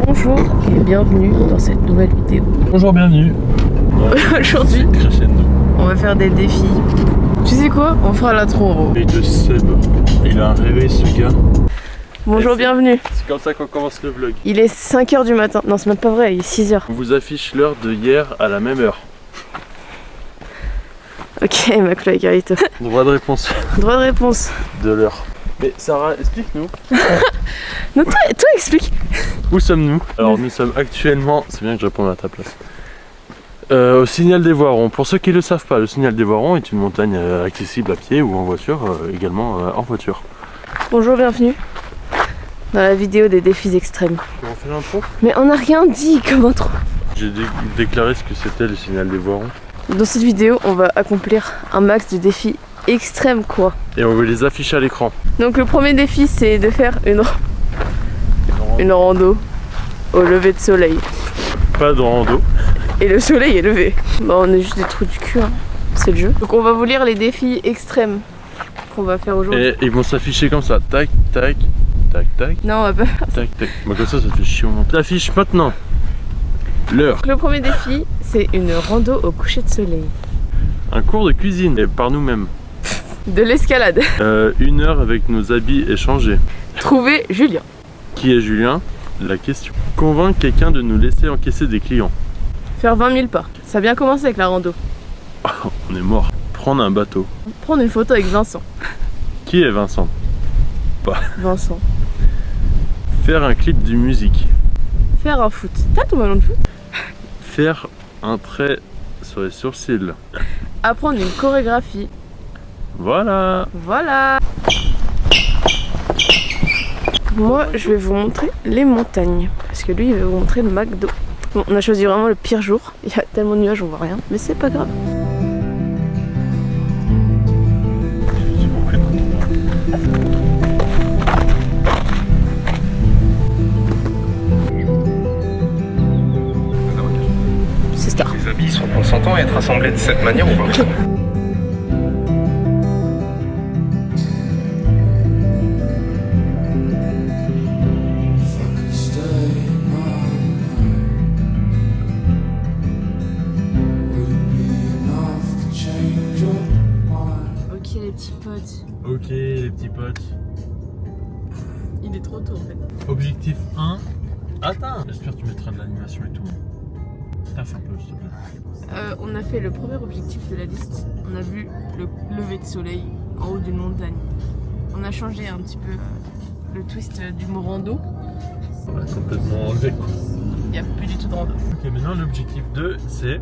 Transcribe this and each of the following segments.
Bonjour et bienvenue dans cette nouvelle vidéo. Bonjour, bienvenue. Aujourd'hui, on va faire des défis. Tu sais quoi? On fera l'intro en haut. Et de Seb, il a un réveil ce gars. Bonjour, bienvenue. C'est comme ça qu'on commence le vlog. Il est 5 h du matin. Non, c'est même pas vrai, il est 6 h. On vous affiche l'heure de hier à la même heure. Ok, McFly Carito. Droit de réponse Droit de réponse. de l'heure. Mais Sarah, explique-nous. Non, toi explique. Où sommes-nous? Alors nous sommes actuellement, c'est bien que je réponde à ta place, au Signal des Voirons. Pour ceux qui ne le savent pas, le Signal des Voirons est une montagne accessible à pied ou en voiture, également en voiture. Bonjour, bienvenue dans la vidéo des défis extrêmes. On fait l'intro? Mais on n'a rien dit comme intro. J'ai déclaré ce que c'était le Signal des Voirons. Dans cette vidéo, on va accomplir un max de défis extrêmes quoi. Et on va les afficher à l'écran. Donc le premier défi, c'est de faire une rando au lever de soleil. Pas de rando. Et le soleil est levé. Bah on est juste des trous du cul, hein. C'est le jeu. Donc on va vous lire les défis extrêmes qu'on va faire aujourd'hui. Et ils vont s'afficher comme ça, tac, tac, tac, tac. Non, on va pas faire ça. Tac, tac. Moi comme ça fait chier au monde. T'affiches maintenant l'heure. Donc le premier défi, c'est une rando au coucher de soleil. Un cours de cuisine, et par nous-mêmes. De l'escalade. 1 heure avec nos habits échangés. Trouver Julien. Qui est Julien? La question. Convaincre quelqu'un de nous laisser encaisser des clients. Faire 20 000 pas. Ça a bien commencé avec la rando. On est mort. Prendre un bateau. Prendre une photo avec Vincent. Qui est Vincent? Pas. Vincent. Faire un clip de musique. Faire un foot. T'as ton ballon de foot? Faire un trait sur les sourcils. Apprendre une chorégraphie. Voilà. Voilà. Moi, je vais vous montrer les montagnes. Parce que lui, il va vous montrer le McDo. Bon, on a choisi vraiment le pire jour. Il y a tellement de nuages, on voit rien. Mais c'est pas grave. C'est star. Les habits sont consentants à être assemblés de cette manière ou pas? Ok les petits potes. Ok les petits potes. Il est trop tôt en fait. Objectif 1. Attends. J'espère que tu mettras de l'animation et tout. Taffe un peu s'il te plaît. On a fait le premier objectif de la liste. On a vu le lever de soleil en haut d'une montagne. On a changé un petit peu le twist du mot rando. On va complètement enlevé quoi. Il n'y a plus du tout de rando. Ok, maintenant l'objectif 2 c'est...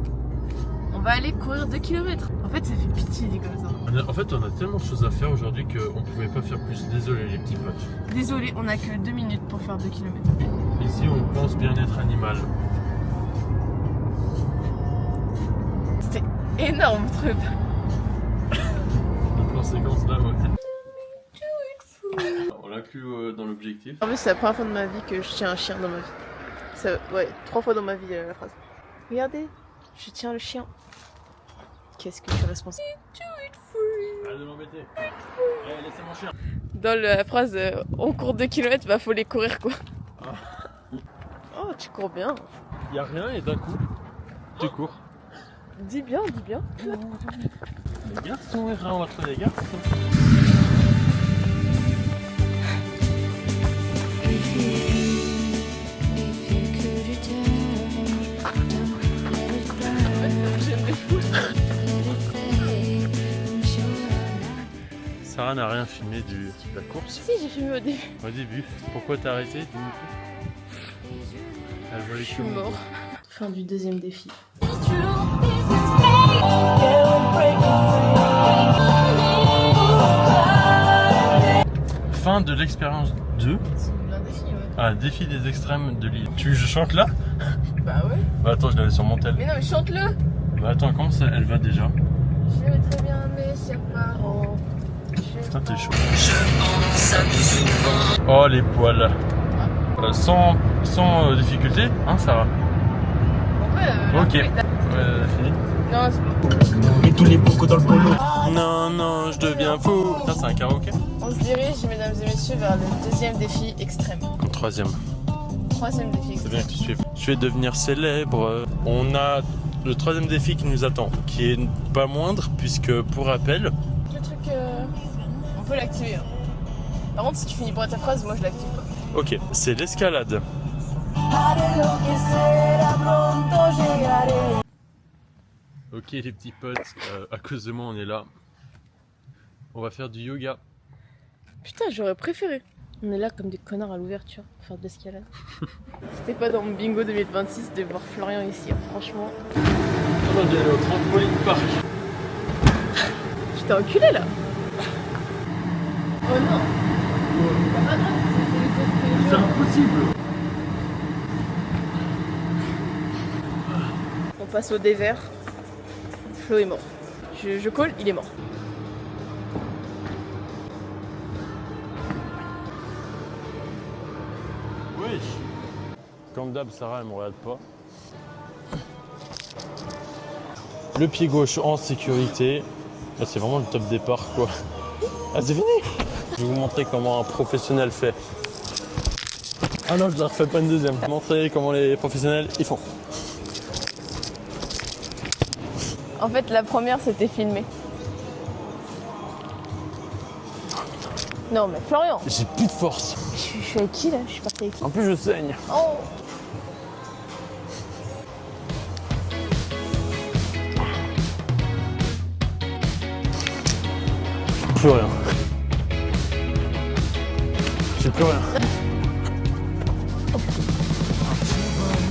On va aller courir 2 km. En fait ça fait pitié dit comme ça. En fait on a tellement de choses à faire aujourd'hui qu'on pouvait pas faire plus. Désolé les petits potes. Désolé, on a que 2 minutes pour faire 2 km. Ici on pense bien-être animal. C'était énorme truc. Le plan séquence là, ouais. On l'inclut dans l'objectif. En fait c'est la première fois de ma vie que je tiens un chien dans ma vie. Ça, ouais, 3 fois dans ma vie la phrase. Regardez, je tiens le chien. Qu'est-ce que je suis responsable. Arrête de m'embêter. Laissez mon chien. Dans la phrase on court 2 km, bah faut les courir quoi. Oh tu cours bien. Y'a rien et d'un coup, tu cours. Dis bien, dis bien. Les garçons, on va trouver les garçons. Sarah n'a rien filmé de la course. Si j'ai filmé au début. Au début. Pourquoi t'as arrêté? Dis-nous tout. Elle voit les Je suis mort. Fin du deuxième défi. Fin de l'expérience 2. C'est un défi ouais. Ah, défi des extrêmes de l'île. Tu veux que je chante là? Bah ouais. Bah attends, je l'avais sur mon tel. Mais non mais chante-le. Bah attends, comment ça elle va déjà? Je vais très bien mes chers parents. Putain t'es chaud. Oh les poils. Sans difficulté, hein Sarah? Ouais, ok. Fini. Non c'est bon. Et tous les bocaux dans le polo. Non, non, je deviens fou. Putain, c'est un karaoké? On se dirige, mesdames et messieurs, vers le deuxième défi extrême. Le troisième. troisième défi. C'est bien que tu suives. Je vais devenir célèbre. On a le troisième défi qui nous attend, qui est pas moindre, puisque pour rappel... Le truc, on peut l'activer. Hein. Par contre, si tu finis pas ta phrase, moi je l'active pas. Ok, c'est l'escalade. Ok les petits potes, à cause de moi on est là. On va faire du yoga. Putain, j'aurais préféré. On est là comme des connards à l'ouverture pour faire de l'escalade. C'était pas dans mon bingo 2026 de voir Florian ici, hein. Franchement. On va aller au trampoline park. Je t'ai enculé là. Oh non. C'est impossible. On passe au dévers. Flo est mort. Je colle, il est mort. Oui. Comme d'hab, Sarah elle me regarde pas. Le pied gauche en sécurité. Là, c'est vraiment le top départ quoi. Ah c'est fini. Je vais vous montrer comment un professionnel fait. Ah non, je ne la refais pas une deuxième. Je vais montrer comment les professionnels ils font. En fait, la première c'était filmé. Non mais Florian, J'ai plus de force. je suis avec qui là? Je suis partie avec qui? En plus, je saigne. Oh. Plus rien. J'ai plus rien.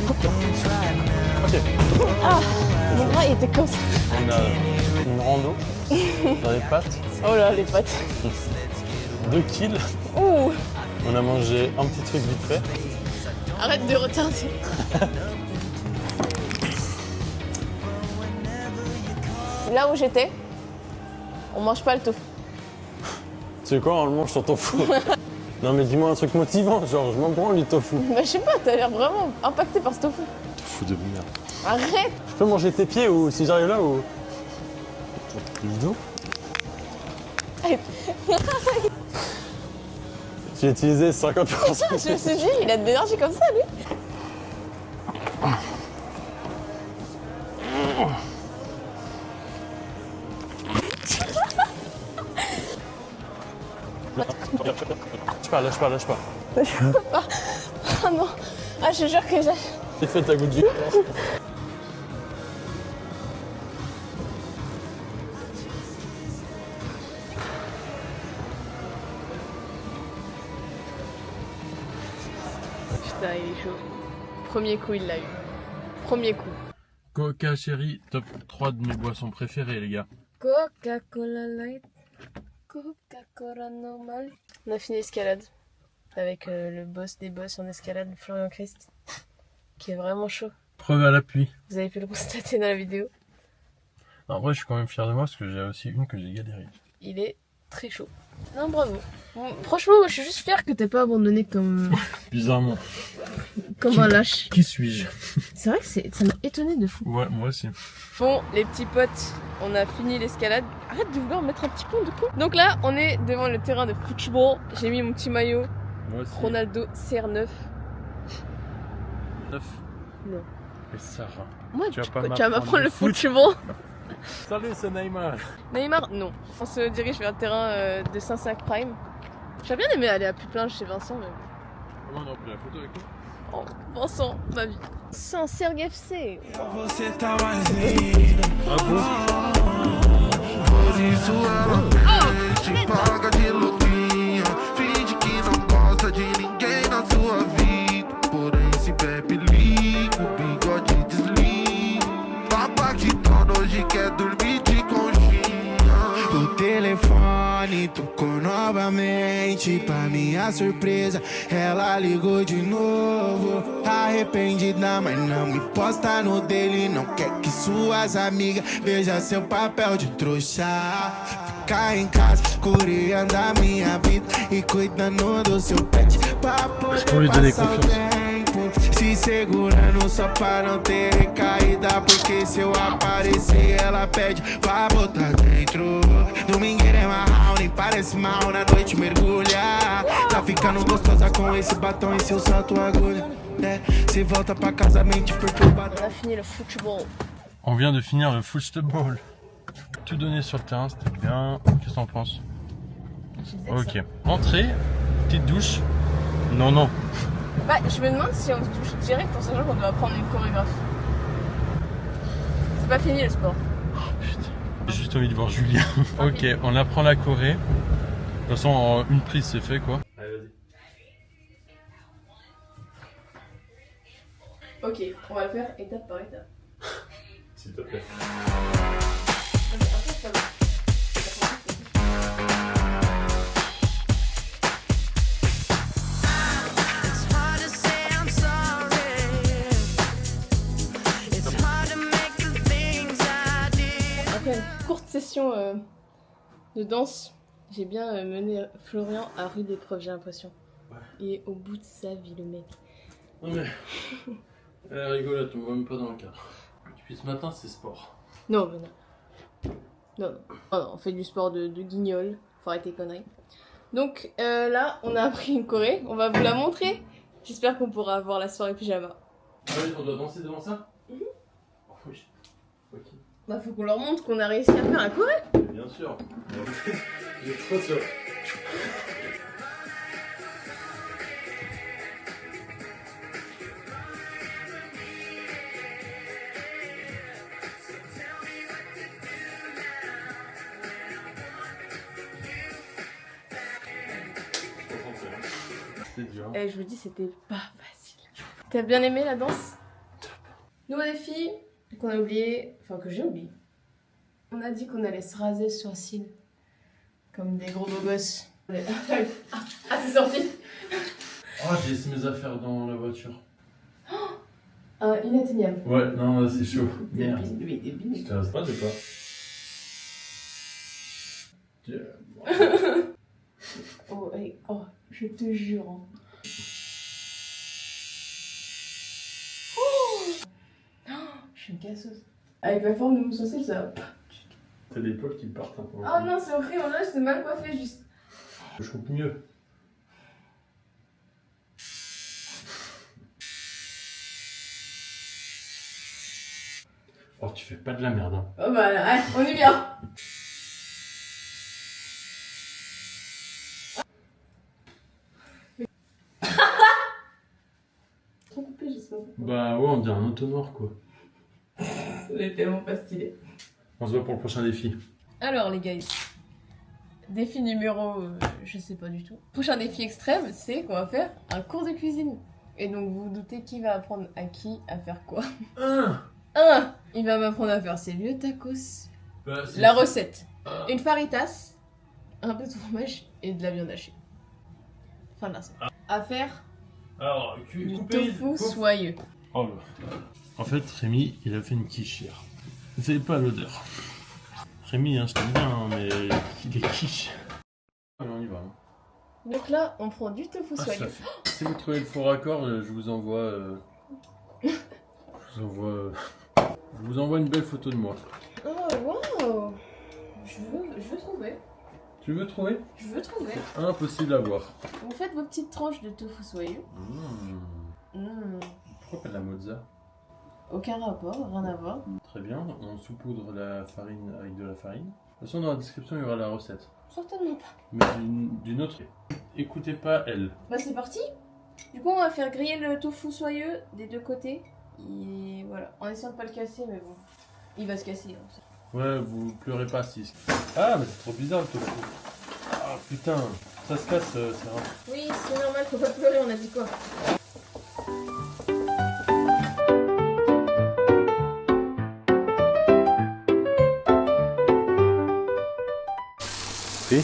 Ok. Ah, mon bras il était comme ça. On a une rando dans les pattes, Oh là, les pattes. 2 kills. Ouh, On a mangé un petit truc vite fait. arrête de retarder. Là où j'étais, on mange pas le tofu. Tu sais quoi, on le mange sur ton four. Non mais dis-moi un truc motivant, genre je m'en branle du tofu. Bah je sais pas, t'as l'air vraiment impacté par ce tofu. Tofu de merde. Arrête. Je peux manger tes pieds ou si j'arrive là ou... Le dos. J'ai utilisé 50%. Je me suis dit, il a de l'énergie comme ça lui. Lâche pas. Ah non, ah je te jure que j'ai... T'es fait ta goutte de vie. Putain, il est chaud. Premier coup, il l'a eu. Premier coup. Coca Cherry, top 3 de mes boissons préférées les gars. Coca-Cola Light. Coca-Cola normal. On a fini l'escalade. Avec le boss des boss en escalade, Florian Christ. Qui est vraiment chaud. Preuve à l'appui. Vous avez pu le constater dans la vidéo. En vrai je suis quand même fier de moi parce que j'ai aussi une que j'ai galéré. Il est très chaud. Non, bravo. Bon, franchement, moi, je suis juste fière que t'aies pas abandonné comme Bizarrement. un lâche. Qui suis-je? C'est vrai que ça m'a étonné de fou. Ouais, moi aussi. Bon, les petits potes, on a fini l'escalade. Arrête de vouloir mettre un petit pont de con. Donc là, on est devant le terrain de football. J'ai mis mon petit maillot Moi aussi. Ronaldo CR9. 9. Non. Et Sarah. Moi, Tu vas tu pas vas m'apprendre m'apprendre le le foot. football. Salut, c'est Neymar. Neymar, non. On se dirige vers le terrain de Saint-Sac Prime. J'aurais bien aimé aller à Puplin chez Vincent, mais... Comment on a pris la photo avec toi? Oh, Vincent, ma vie. Saint-Sergue FC. Você tá mais linda. Ah bon? Por isso ela te paga de louquinha. Finge que não gosta de ninguém na sua vida. Porém se bebe liga, o bigode desliga. Papaquitona hoje quer dormir de conchinha. O telefone tocou novamente. Pra minha surpresa, ela ligou de novo. Arrependida, mas não me posta no dele. Não quer que suas amigas vejam seu papel de trouxa. Ficar em casa, cuidando da minha vida e cuidando do seu pet. Pra Mas pour lui donner passar o confiance. tempo. Se segurando só pra não ter recaída. Porque se eu aparecer, ela pede pra botar dentro. Domingueira é marral, nem parece mal, na noite mergulha. Tá ficando gostosa com esse batom e seu salto agulha. Se volta pra casa, mente perturbada. On a fini le football. On vient de finir le football. Tout donné sur le terrain, c'était bien. Qu'est-ce que t'en penses? Ok. Entrée, petite douche. Non, non. Bah, je me demande si on se douche direct en sachant qu'on doit apprendre une chorégraphie. C'est pas fini le sport. Putain. J'ai juste envie de voir Julien. Ok, on apprend la choré. De toute façon, en une prise, c'est fait quoi. Allez, vas-y. Ok, on va le faire étape par étape. S'il te plaît. Après, ça va. Après une courte session de danse, j'ai bien mené Florian à rude épreuve, j'ai l'impression. Ouais. Il est au bout de sa vie, le mec. Non mais. Elle est rigolote, on voit même pas dans le cadre. Depuis ce matin, c'est sport. Non, mais non. Non, non. Oh non, on fait du sport de guignol. Faut arrêter les conneries. Donc là, on a appris une choré. On va vous la montrer. J'espère qu'on pourra avoir la soirée pyjama. Ah oui, on doit danser devant ça? Oh oui. Ok. Bah, faut qu'on leur montre qu'on a réussi à faire un choré. Bien sûr. J'ai trop sûr. C'est dur. Et je vous dis, c'était pas facile. T'as bien aimé la danse? Nouveau défi qu'on a oublié, enfin que j'ai oublié. On a dit qu'on allait se raser le sourcil comme des gros beaux gosses. Ah, c'est sorti. Oh, j'ai laissé mes affaires dans la voiture. Inatteignable. Ouais, non, là, c'est chaud. Merde. Des Tu te rases pas ou pas? Oh, hey, oh, je te jure. Hein. Je suis une casseuse. Avec la forme de mon sourcil, ça va. T'as des poils qui partent un peu. Oh non, c'est horrible, là, c'est mal coiffé juste. Je coupe mieux. Oh, tu fais pas de la merde, hein. Oh bah, ouais, on est bien. Trop coupé, j'espère. Bah ouais, on dirait un entonnoir quoi. On est tellement pas stylé. On se voit pour le prochain défi. Alors les guys, défi numéro, je sais pas du tout. Prochain défi extrême, c'est qu'on va faire un cours de cuisine. Et donc vous vous doutez qui va apprendre à qui à faire quoi. Il va m'apprendre à faire ses vieux tacos. Bah, La recette, une faritas, un peu de fromage et de la viande hachée. Fin de la recette. À faire Alors, du tofu soyeux. Oh là. En fait, Rémi, il a fait une quiche hier. Vous savez pas l'odeur. Rémi, hein, je t'aime bien, hein, mais il est quiche. Allez, on y va. Hein. Donc là, on prend du tofu soyeux. Ça fait... Si vous trouvez le faux raccord, je vous envoie... je vous envoie une belle photo de moi. Oh, wow. Je veux trouver. Tu veux trouver? Je veux trouver. C'est impossible à voir. Vous faites vos petites tranches de tofu soyeux. Pourquoi pas de la mozza? Aucun rapport, rien à voir. Très bien, on saupoudre la farine avec de la farine. De toute façon, dans la description, il y aura la recette. Certainement pas. Mais d'une autre. Écoutez pas elle. Bah c'est parti. Du coup, on va faire griller le tofu soyeux des deux côtés. Et voilà, en essayant de pas le casser, mais bon. Il va se casser. Hein. Ouais, vous pleurez pas si. Ah, mais c'est trop bizarre le tofu. Ah putain, ça se casse, c'est rare. Oui, c'est normal, faut pas pleurer, on a dit quoi? Oui.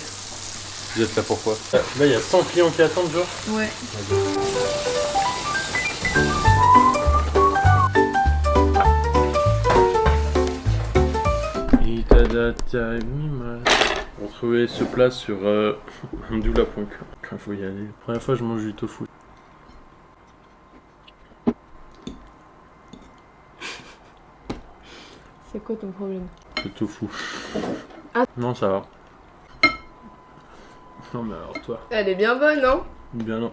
Vous êtes là pourquoi? Là, il y a 100 clients qui attendent, genre? Ouais. Retrouvez ce plat sur Hamdoullah.com. Il faut y aller. La première fois, je mange du tofu. C'est quoi ton problème? C'est tout fou. Ah. Non, ça va. Non, mais alors toi. Elle est bien bonne, non? Bien non.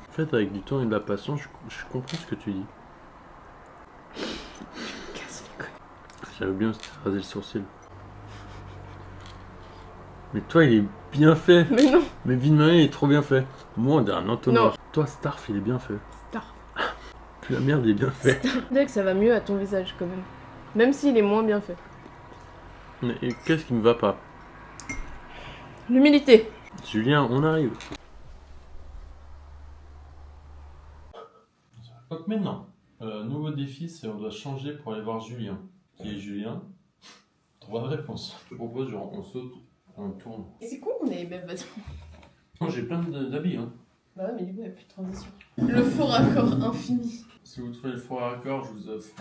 En fait, avec du temps et de la patience, je comprends ce que tu dis. Casse les couilles. J'avais bien aussi rasé le sourcil. Mais toi, il est bien fait. Mais non. Mais Vinman, il est trop bien fait. Moi, on est un entonnoir. Non. Toi, Starf, il est bien fait. Starf. Puis la merde, il est bien fait. Je dirais que ça va mieux à ton visage quand même. Même s'il est moins bien fait. Mais qu'est-ce qui me va pas? L'humilité. Julien, on arrive. Donc maintenant, nouveau défi, c'est on doit changer pour aller voir Julien. Qui est Julien? Droit de réponse. Je te propose, genre, on saute, on tourne. C'est con qu'on ait les mêmes vêtements. Moi, j'ai plein d'habits, hein. Bah ouais, mais du coup, il n'y a plus de transition. Le faux raccord infini. Si vous trouvez le faux raccord, je vous offre.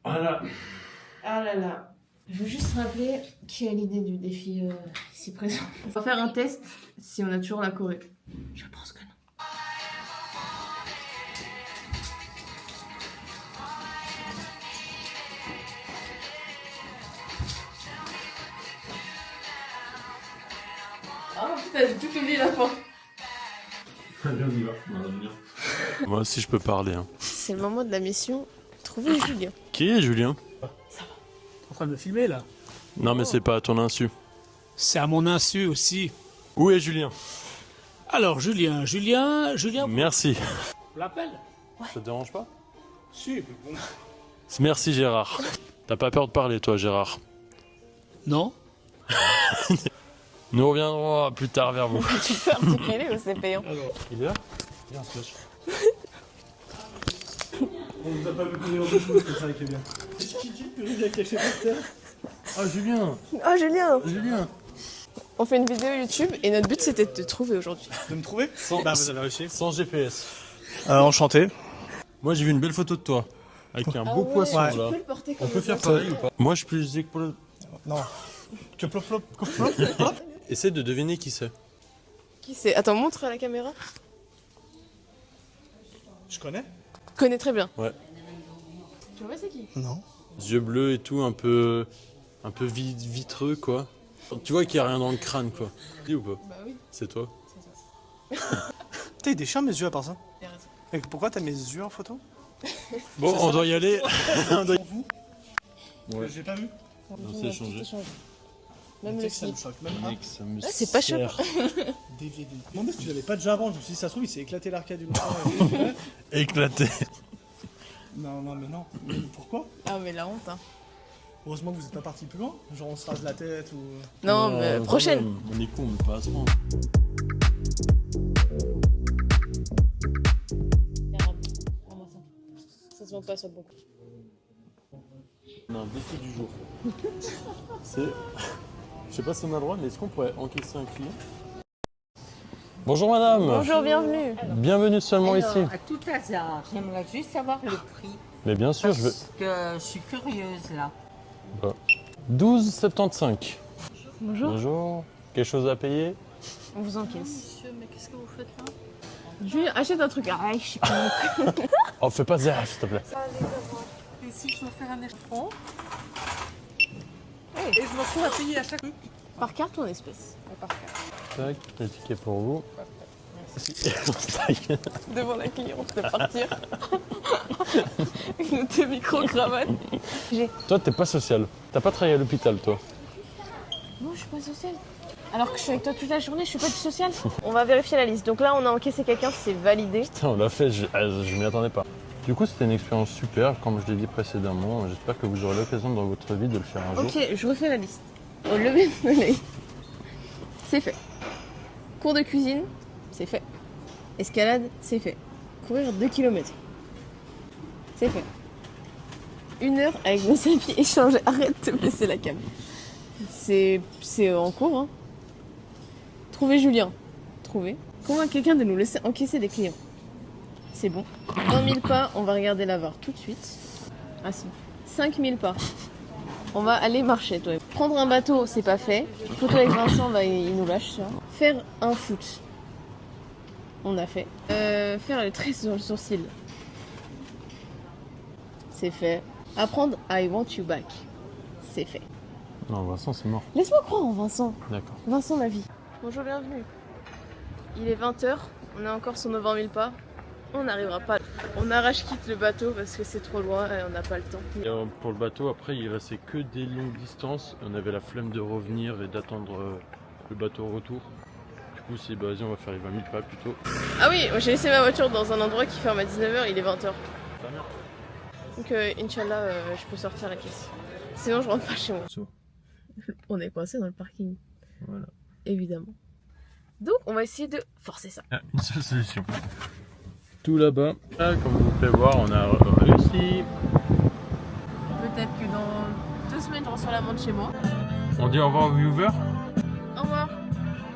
Voilà. Ah là là. Je veux juste rappeler qui a l'idée du défi ici présent. On va faire un test si on a toujours la Corée. Je pense que non. Ah putain, j'ai tout oublié la fin. Allez, on y va. Moi aussi, je peux parler. Hein. C'est le moment de la mission. Trouver Julien. Qui est Julien? T'es en train de me filmer là? Non, mais c'est pas à ton insu. C'est à mon insu aussi. Où est Julien? Alors Julien, Merci. on l'appelle? Ça te dérange pas? Si, mais bon. Merci Gérard. T'as pas peur de parler, toi, Gérard? Non? Nous reviendrons plus tard vers vous. Tu peux articuler ou c'est payant? Il est là? Viens, on se lâche. On vous a pas vu courir en dessous, c'est ça qui est bien. C'est qui le gars caché par terre? Ah, Julien! Oh Julien! Julien! On fait une vidéo YouTube et notre but c'était de te trouver aujourd'hui. De me trouver? Bah vous avez réussi. Sans GPS. Enchanté. Moi, j'ai vu une belle photo de toi. Avec un beau ouais, poisson, ouais. là. Tu peux le porter comme On peut faire pareil ou pas? Moi, je plus épaule. Non. Que plop plop, plop plop. Essaie de deviner qui c'est. Qui c'est? Attends, montre à la caméra. Je connais? Je connais très bien. Ouais. Tu vois c'est qui? Non. Yeux bleus et tout, un peu vitreux, quoi. Tu vois qu'il n'y a rien dans le crâne, quoi. Dis ou pas? Bah oui. C'est toi. Putain, il déchire mes yeux à part ça. T'as raison. Et pourquoi t'as mes yeux en photo? Bon, on doit y aller. Pour vous? Ouais. J'ai pas vu. On s'est échangé. Même le Ça me slip. choque même pas. Mec, ça me c'est pas chaud. sert. DVD. Non mais si tu l'avais pas déjà avant, je me suis dit ça se trouve il s'est éclaté l'arcade une fois. Éclaté. Non mais non. Mais pourquoi? Ah mais la honte hein. Heureusement que vous êtes pas parti plus loin. Genre on se rase la tête ou. Non mais prochaine. On est con, mais pas à ce moment. Ça se vend pas sur le bon coup. On a un défi du jour. C'est... Je sais pas si on a le droit, mais est-ce qu'on pourrait encaisser un client? Bonjour madame. Bonjour, bienvenue. Bienvenue seulement Alors, ici. à tout hasard, j'aimerais juste savoir le prix. Mais bien sûr, je veux... Parce que je suis curieuse là. 12,75. Bonjour. Bonjour. Quelque chose à payer? On vous encaisse. Monsieur, mais qu'est-ce que vous faites là? Julien, achète un truc. Ah, je sais pas. Oh, fais pas zéro, s'il te plaît. Et si je dois faire un échelon et je me retrouve à payer à chaque truc. Par carte ou en espèces? Par carte. Tac, le ticket pour vous. Devant la cliente, de partir. Avec notre micro-cravate. Toi, t'es pas social. T'as pas travaillé à l'hôpital, toi. Non, je suis pas sociale. Alors que je suis avec toi toute la journée, je suis pas du social. On va vérifier la liste. Donc là, on a encaissé quelqu'un, c'est validé. Putain, on l'a fait, je m'y attendais pas. Du coup, c'était une expérience super, comme je l'ai dit précédemment. J'espère que vous aurez l'occasion dans votre vie de le faire un jour. Ok, je refais la liste. Au lever de soleil. C'est fait. Cours de cuisine, c'est fait. Escalade, c'est fait. Courir 2 km. C'est fait. 1 heure avec nos amis échanger. Arrête de baisser la cam. C'est en cours. Hein. Trouver Julien. Trouver. Convaincre quelqu'un de nous laisser encaisser des clients. C'est bon. 20 000 pas, on va regarder la VAR tout de suite. Ah si. 5 000 pas. On va aller marcher, toi. Prendre un bateau, c'est pas fait. Photo avec Vincent, bah, il nous lâche ça. Faire un foot. On a fait. Faire les traits sur le sourcil. C'est fait. Apprendre I want you back. C'est fait. Non, Vincent, c'est mort. Laisse-moi croire en Vincent. D'accord. Vincent, ma vie. Bonjour, bienvenue. Il est 20h, on est encore sur nos 20 000 pas. On n'arrivera pas. On arrache-quitte le bateau parce que c'est trop loin et on n'a pas le temps. Et pour le bateau, après, il restait que des longues distances. On avait la flemme de revenir et d'attendre le bateau au retour. Du coup, c'est bah, vas-y, on va faire les 20 000 pas plutôt. Ah oui, j'ai laissé ma voiture dans un endroit qui ferme à 19h, il est 20h. Ta mère. Donc, Inch'Allah, je peux sortir la caisse. Sinon, je rentre pas chez moi. On est coincé dans le parking. Voilà. Évidemment. Donc, on va essayer de forcer ça. Il y a une seule solution. Tout là-bas. Là, comme vous pouvez voir, on a réussi. Peut-être que dans 2 semaines, je reçois la montre chez moi. On dit au revoir aux viewers. Au revoir.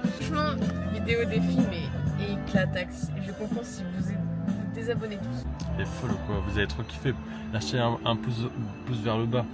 Franchement, vidéo défi, mais éclataxe. Je comprends si vous vous désabonnez tous. C'est folle quoi, vous avez trop kiffé. Lâchez un pouce vers le bas.